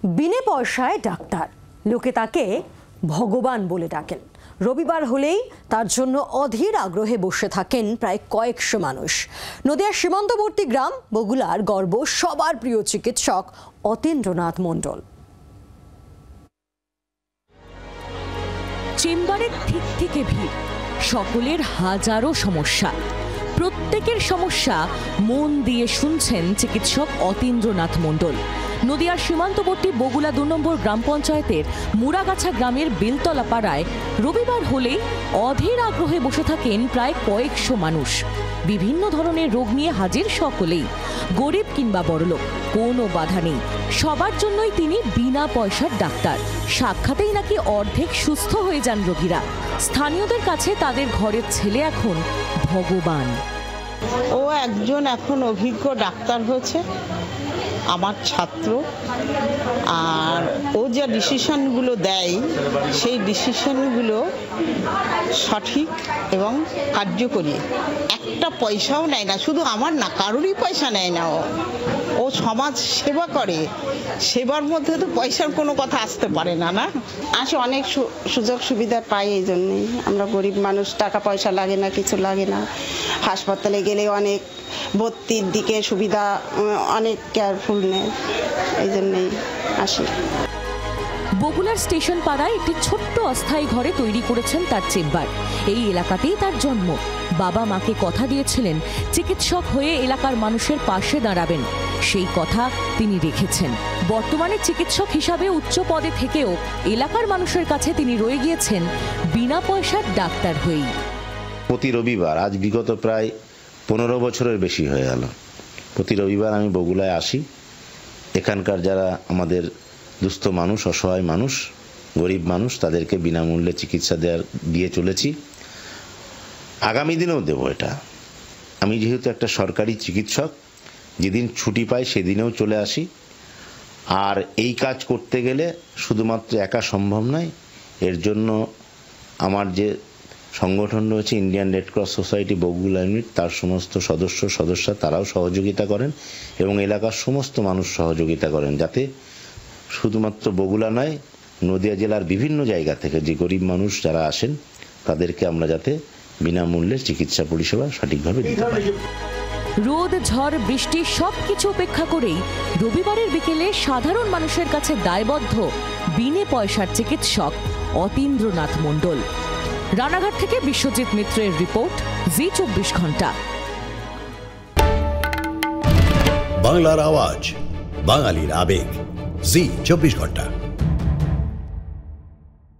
বিনে পয়সায় ডাক্তার, লোকে তাকে ভগবান বলে ডাকেন। রবিবার হলেই তার জন্য অধীর আগ্রহে বসে থাকেন প্রায় কয়েকশো মানুষ। নদিয়ার সীমান্তবর্তী গ্রাম বগুলার গর্ব সবার প্রিয় চিকিৎসক অতীন্দ্রনাথ মণ্ডল। চেম্বারে ঠিক থেকে ভিড়, সকলের হাজারো সমস্যা, প্রত্যেকের সমস্যা মন দিয়ে শুনছেন চিকিৎসক অতীন্দ্রনাথ মণ্ডল। নদিয়ার সীমান্তবর্তী বগুলা ২ নম্বর গ্রাম পঞ্চায়েতের মুড়াগাছা গ্রামের বেলতলা পাড়ায় রবিবার হলেই অধীর আগ্রহে বসে থাকেন প্রায় কয়েকশো মানুষ। বিভিন্ন ধরনের রোগ নিয়ে হাজির সকলেই, গরিব কিংবা বড়লোক, কোনো বাধা নেই। সবার জন্যই তিনি বিনা পয়সার ডাক্তার। সাক্ষাতেই নাকি অর্ধেক সুস্থ হয়ে যান রোগীরা। স্থানীয়দের কাছে তাদের ঘরের ছেলে এখন ভগবান। ও একজন এখন অভিজ্ঞ ডাক্তার হয়েছে, আমার ছাত্র। আর ও যে ডিসিশনগুলো দেয় সেই ডিসিশনগুলো সঠিক এবং কার্যকরী। একটা পয়সাও নেয় না, শুধু আমার না, কারোরই পয়সা নেয় না। ও সমাজ সেবা করে, সেবার মধ্যে তো পয়সার কোনো কথা আসতে পারে না। না আসে অনেক সুযোগ সুবিধা পাই, এই জন্যই আমরা গরিব মানুষ, টাকা পয়সা লাগে না, কিছু লাগে না। হাসপাতালে গেলে অনেক ভর্তির দিকে সুবিধা, অনেক কেয়ারফুল নেয়, এই জন্যই আসি। বগুলার স্টেশন পাড়ায় একটি ছোট্ট অস্থায়ী ঘরে তৈরি করেছেন তার চেম্বার। এই এলাকাতেই তার জন্ম। বাবা মাকে কথা দিয়েছিলেন চিকিৎসক হয়ে এলাকার মানুষের পাশে দাঁড়াবেন, সেই কথা তিনি রেখেছেন। বর্তমানে চিকিৎসক হিসাবে উচ্চ পদে থেকেও এলাকার মানুষের কাছে তিনি রয়ে গিয়েছেন বিনা পয়সার ডাক্তার হয়েই। প্রতি রবিবার, আজ বিগত প্রায় 15 বছরের বেশি হয়ে গেল, প্রতি রবিবার আমি বগুলায় আসি। এখানকার যারা আমাদের দুস্থ মানুষ, অসহায় মানুষ, গরিব মানুষ, তাদেরকে বিনামূল্যে চিকিৎসা দিয়ে চলেছি, আগামী দিনেও দেব। এটা আমি যেহেতু একটা সরকারি চিকিৎসক, যেদিন ছুটি পাই সেদিনেও চলে আসি। আর এই কাজ করতে গেলে শুধুমাত্র একা সম্ভব নয়, এর জন্য আমার যে সংগঠন রয়েছে Indian red cross society Bagula unit, তার সমস্ত সদস্যরা তারাও সহযোগিতা করেন এবং এলাকার সমস্ত মানুষ সহযোগিতা করেন, যাতে শুধুমাত্র বগুলা নয়, নদিয়া জেলার বিভিন্ন জায়গা থেকে যে গরিব মানুষ যারা আসেন তাদেরকে আমরা যাতে বিনামূল্যে চিকিৎসা পরিষেবা সঠিকভাবে দিতে পারি। রোদ, ঝড়, বৃষ্টি সবকিছু উপেক্ষা করেই রবিবারের বিকেলে সাধারণ মানুষের কাছে দায়বদ্ধ বিনে পয়সার চিকিৎসক অতীন্দ্রনাথ মণ্ডল। রানাঘাট থেকে বিশ্বজিৎ মিত্রের রিপোর্ট, জি 24 ঘন্টা। বাংলার আওয়াজ, বাঙালির আবেগ, জি 24 ঘন্টা।